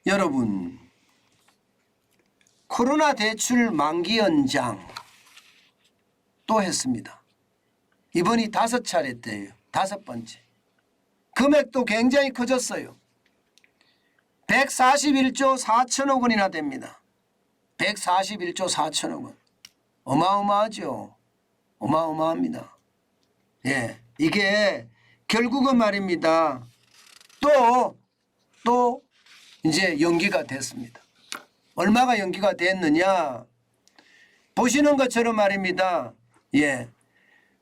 여러분, 코로나 대출 만기 연장 또 했습니다. 이번이 5차례 때예요. 5번째. 금액도 굉장히 커졌어요. 141조 4천억 원이나 됩니다. 141조 4천억 원. 어마어마하죠. 어마어마합니다. 예, 이게 결국은 말입니다. 또 이제 연기가 됐습니다. 얼마가 연기가 됐느냐? 보시는 것처럼 말입니다. 예,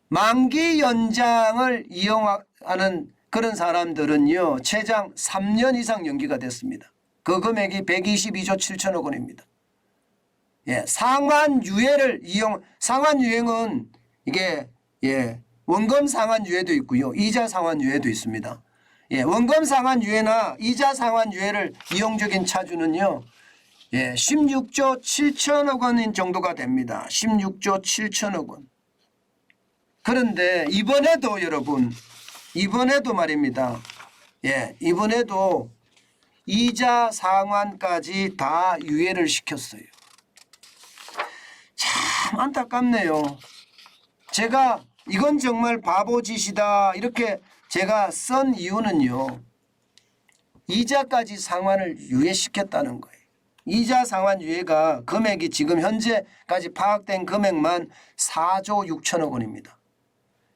만기 연장을 이용하는 그런 사람들은요, 최장 3년 이상 연기가 됐습니다. 그 금액이 122조 7천억 원입니다. 예, 상환유예는 이게 원금 상환유예도 있고요, 이자 상환유예도 있습니다. 예, 원금 상환유예나 이자 상환유예를 이용적인 차주는요, 16조 7천억 원인 정도가 됩니다. 16조 7천억 원. 그런데 이번에도 여러분, 이번에도 말입니다. 이번에도 이자 상환까지 다 유예를 시켰어요. 참 안타깝네요. 제가 이건 정말 바보짓이다 이렇게 제가 쓴 이유는요, 이자까지 상환을 유예시켰다는 거예요. 이자 상환 유예가 금액이 지금 현재까지 파악된 금액만 4조 6천억 원입니다.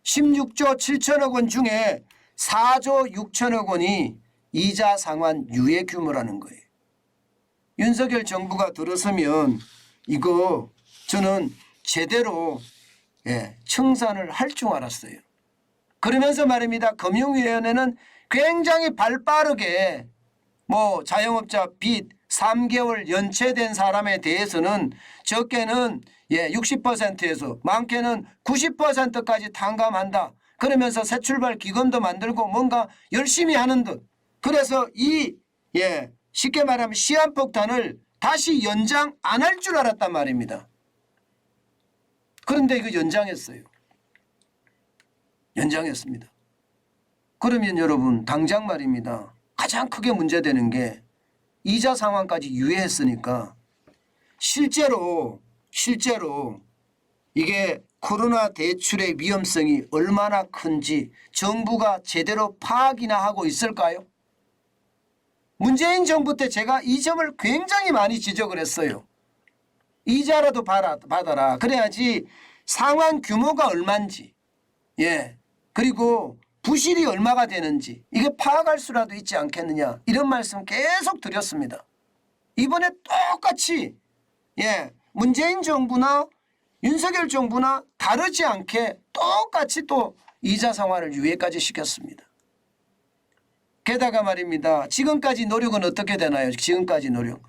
16조 7천억 원 중에 4조 6천억 원이 이자 상환 유예 규모라는 거예요. 윤석열 정부가 들어서면 이거 저는 제대로 청산을 할 줄 알았어요. 그러면서 말입니다. 금융위원회는 굉장히 발빠르게 자영업자 빚 3개월 연체된 사람에 대해서는 적게는 60%에서 많게는 90%까지 탕감한다. 그러면서 새 출발 기금도 만들고 뭔가 열심히 하는 듯. 그래서 쉽게 말하면 시한폭탄을 다시 연장 안 할 줄 알았단 말입니다. 그런데 이거 연장했어요. 연장했습니다. 그러면 여러분 당장 말입니다. 가장 크게 문제되는 게 이자 상환까지 유예했으니까 실제로 이게 코로나 대출의 위험성이 얼마나 큰지 정부가 제대로 파악이나 하고 있을까요? 문재인 정부 때 제가 이 점을 굉장히 많이 지적을 했어요. 이자라도 받아라. 그래야지 상환 규모가 얼마인지, 그리고 부실이 얼마가 되는지 이게 파악할 수라도 있지 않겠느냐, 이런 말씀 계속 드렸습니다. 이번에 똑같이 문재인 정부나 윤석열 정부나 다르지 않게 똑같이 또 이자 상환을 유예까지 시켰습니다. 게다가 말입니다. 지금까지 노력은 어떻게 되나요? 지금까지 노력.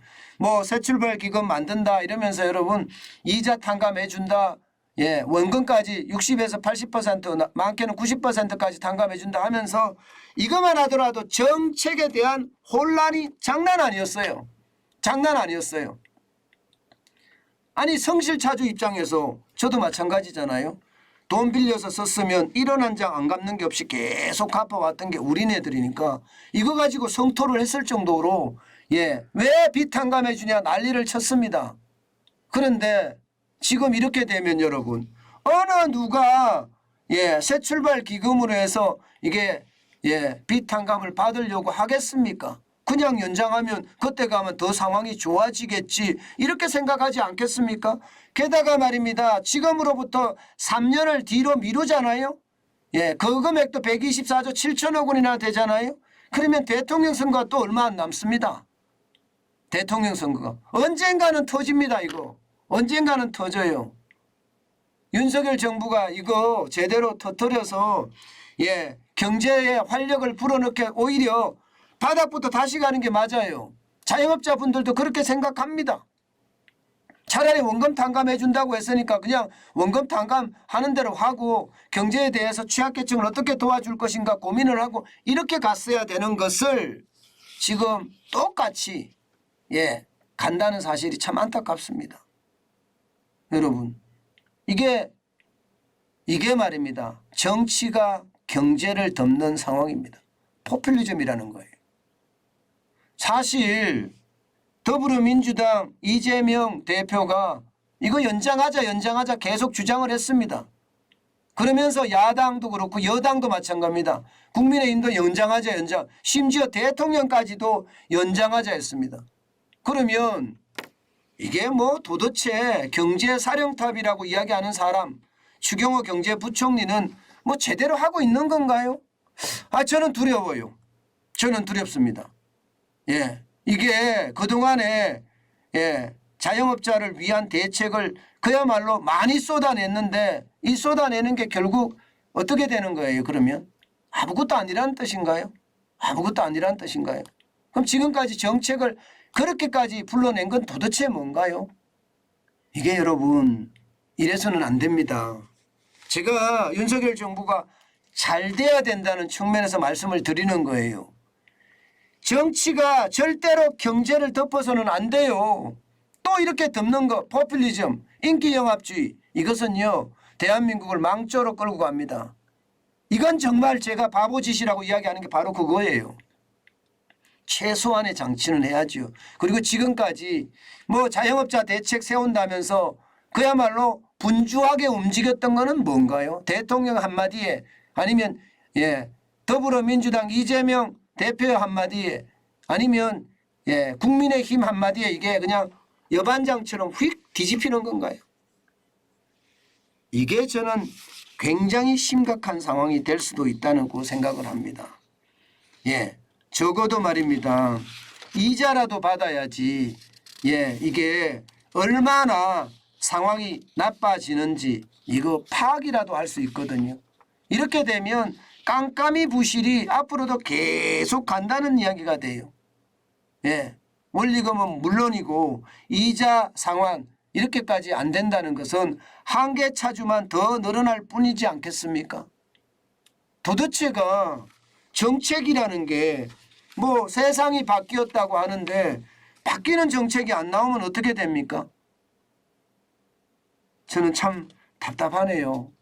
새 출발 기금 만든다 이러면서 여러분 이자 탕감해 준다. 원금까지 60에서 80% 많게는 90%까지 탕감해 준다 하면서 이것만 하더라도 정책에 대한 혼란이 장난 아니었어요. 장난 아니었어요. 아니 성실차주 입장에서 저도 마찬가지잖아요. 돈 빌려서 썼으면 1원 한 장 안 갚는 게 없이 계속 갚아왔던 게 우리네들이니까 이거 가지고 성토를 했을 정도로 왜 빚 탕감해 주냐 난리를 쳤습니다. 그런데 지금 이렇게 되면 여러분 어느 누가 새 출발 기금으로 해서 이게 빚 탕감을 받으려고 하겠습니까? 그냥 연장하면 그때 가면 더 상황이 좋아지겠지 이렇게 생각하지 않겠습니까? 게다가 말입니다. 지금으로부터 3년을 뒤로 미루잖아요. 그 금액도 124조 7천억 원이나 되잖아요. 그러면 대통령 선거가 또 얼마 안 남습니다. 대통령 선거가 언젠가는 터집니다. 이거 언젠가는 터져요. 윤석열 정부가 이거 제대로 터뜨려서 경제에 활력을 불어넣게 오히려 바닥부터 다시 가는 게 맞아요. 자영업자분들도 그렇게 생각합니다. 차라리 원금 탕감해 준다고 했으니까 그냥 원금 탕감하는 대로 하고 경제에 대해서 취약계층을 어떻게 도와줄 것인가 고민을 하고 이렇게 갔어야 되는 것을 지금 똑같이 간다는 사실이 참 안타깝습니다. 여러분 이게 말입니다. 정치가 경제를 덮는 상황입니다. 포퓰리즘이라는 거예요. 사실 더불어민주당 이재명 대표가 이거 연장하자 계속 주장을 했습니다. 그러면서 야당도 그렇고 여당도 마찬가지입니다. 국민의힘도 연장. 심지어 대통령까지도 연장하자 했습니다. 그러면 이게 뭐 도대체 경제사령탑이라고 이야기하는 사람 추경호 경제부총리는 뭐 제대로 하고 있는 건가요? 저는 두려워요. 저는 두렵습니다. 예, 이게 그동안에 자영업자를 위한 대책을 그야말로 많이 쏟아냈는데 이 쏟아내는 게 결국 어떻게 되는 거예요? 그러면 아무것도 아니라는 뜻인가요? 아무것도 아니라는 뜻인가요? 그럼 지금까지 정책을 그렇게까지 불러낸 건 도대체 뭔가요? 이게 여러분 이래서는 안 됩니다. 제가 윤석열 정부가 잘 돼야 된다는 측면에서 말씀을 드리는 거예요. 정치가 절대로 경제를 덮어서는 안 돼요. 또 이렇게 덮는 거 포퓰리즘, 인기영합주의 이것은요 대한민국을 망조로 끌고 갑니다. 이건 정말 제가 바보짓이라고 이야기하는 게 바로 그거예요. 최소한의 장치는 해야죠. 그리고 지금까지 뭐 자영업자 대책 세운다면서 그야말로 분주하게 움직였던 거는 뭔가요? 대통령 한마디에 아니면 더불어민주당 이재명 대표 한마디에 아니면 국민의힘 한마디에 이게 그냥 여반장처럼 휙 뒤집히는 건가요? 이게 저는 굉장히 심각한 상황이 될 수도 있다는 그 생각을 합니다. 적어도 말입니다. 이자라도 받아야지 이게 얼마나 상황이 나빠지는지 이거 파악이라도 할 수 있거든요. 이렇게 되면 깜깜이 부실이 앞으로도 계속 간다는 이야기가 돼요. 원리금은 물론이고 이자 상환 이렇게까지 안 된다는 것은 한계 차주만 더 늘어날 뿐이지 않겠습니까? 도대체가 정책이라는 게 뭐 세상이 바뀌었다고 하는데 바뀌는 정책이 안 나오면 어떻게 됩니까? 저는 참 답답하네요.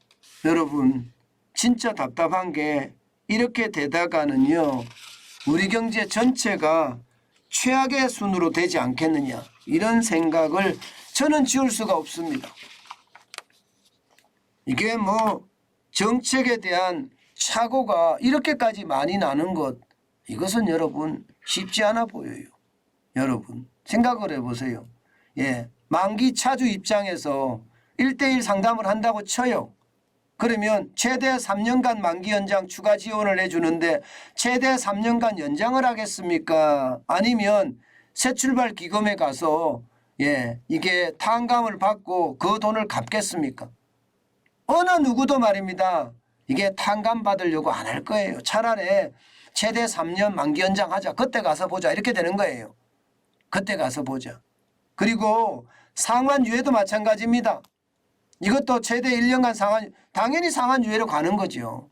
여러분 진짜 답답한 게 이렇게 되다가는요 우리 경제 전체가 최악의 순으로 되지 않겠느냐 이런 생각을 저는 지울 수가 없습니다. 이게 뭐 정책에 대한 착오가 이렇게까지 많이 나는 것 이것은 여러분 쉽지 않아 보여요. 여러분 생각을 해보세요. 만기 차주 입장에서 1:1 상담을 한다고 쳐요. 그러면 최대 3년간 만기 연장 추가 지원을 해주는데 최대 3년간 연장을 하겠습니까? 아니면 새출발 기금에 가서 이게 탕감을 받고 그 돈을 갚겠습니까? 어느 누구도 말입니다. 이게 탕감 받으려고 안 할 거예요. 차라리 최대 3년 만기 연장하자. 그때 가서 보자. 이렇게 되는 거예요. 그때 가서 보자. 그리고 상환유예도 마찬가지입니다. 이것도 최대 1년간 상환, 당연히 상환유예로 가는 거죠.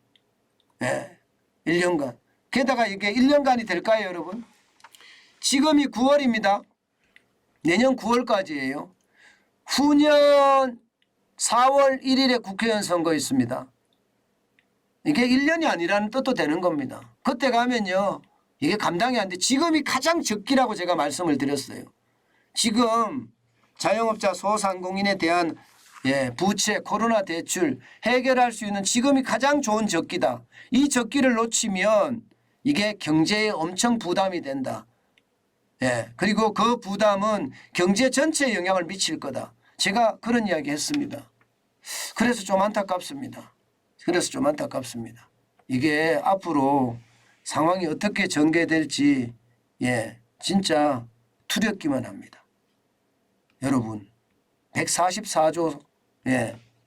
1년간. 게다가 이게 1년간이 될까요, 여러분? 지금이 9월입니다. 내년 9월까지예요. 후년 4월 1일에 국회의원 선거 있습니다. 이게 1년이 아니라는 뜻도 되는 겁니다. 그때 가면요. 이게 감당이 안 돼. 지금이 가장 적기라고 제가 말씀을 드렸어요. 지금 자영업자 소상공인에 대한 부채, 코로나 대출 해결할 수 있는 지금이 가장 좋은 적기다. 이 적기를 놓치면 이게 경제에 엄청 부담이 된다. 그리고 그 부담은 경제 전체에 영향을 미칠 거다. 제가 그런 이야기 했습니다. 그래서 좀 안타깝습니다. 이게 앞으로 상황이 어떻게 전개될지 진짜 두렵기만 합니다. 여러분 144조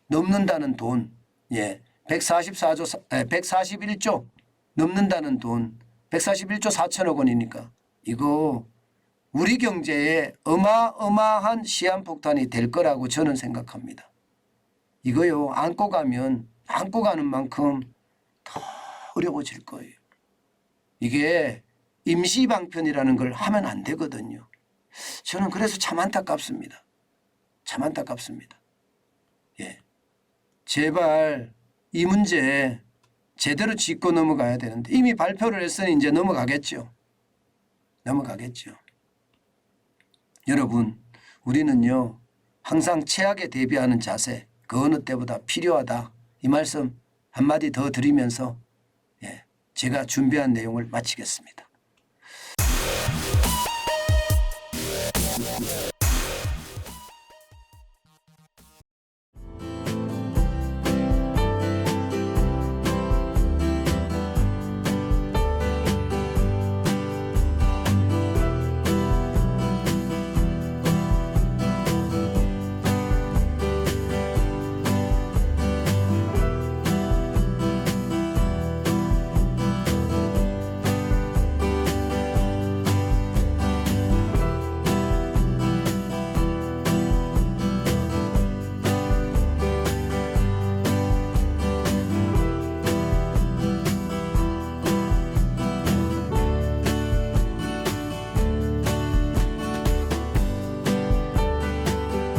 넘는다는 돈 141조 넘는다는 돈 141조 4천억 원이니까 이거 우리 경제에 어마어마한 시한폭탄이 될 거라고 저는 생각합니다. 이거요 안고 가면 안고 가는 만큼 더 어려워질 거예요. 이게 임시방편이라는 걸 하면 안 되거든요. 저는 그래서 참 안타깝습니다. 제발 이 문제 제대로 짚고 넘어가야 되는데 이미 발표를 했으니 이제 넘어가겠죠. 여러분, 우리는요 항상 최악에 대비하는 자세 그 어느 때보다 필요하다. 이 말씀 한마디 더 드리면서 제가 준비한 내용을 마치겠습니다.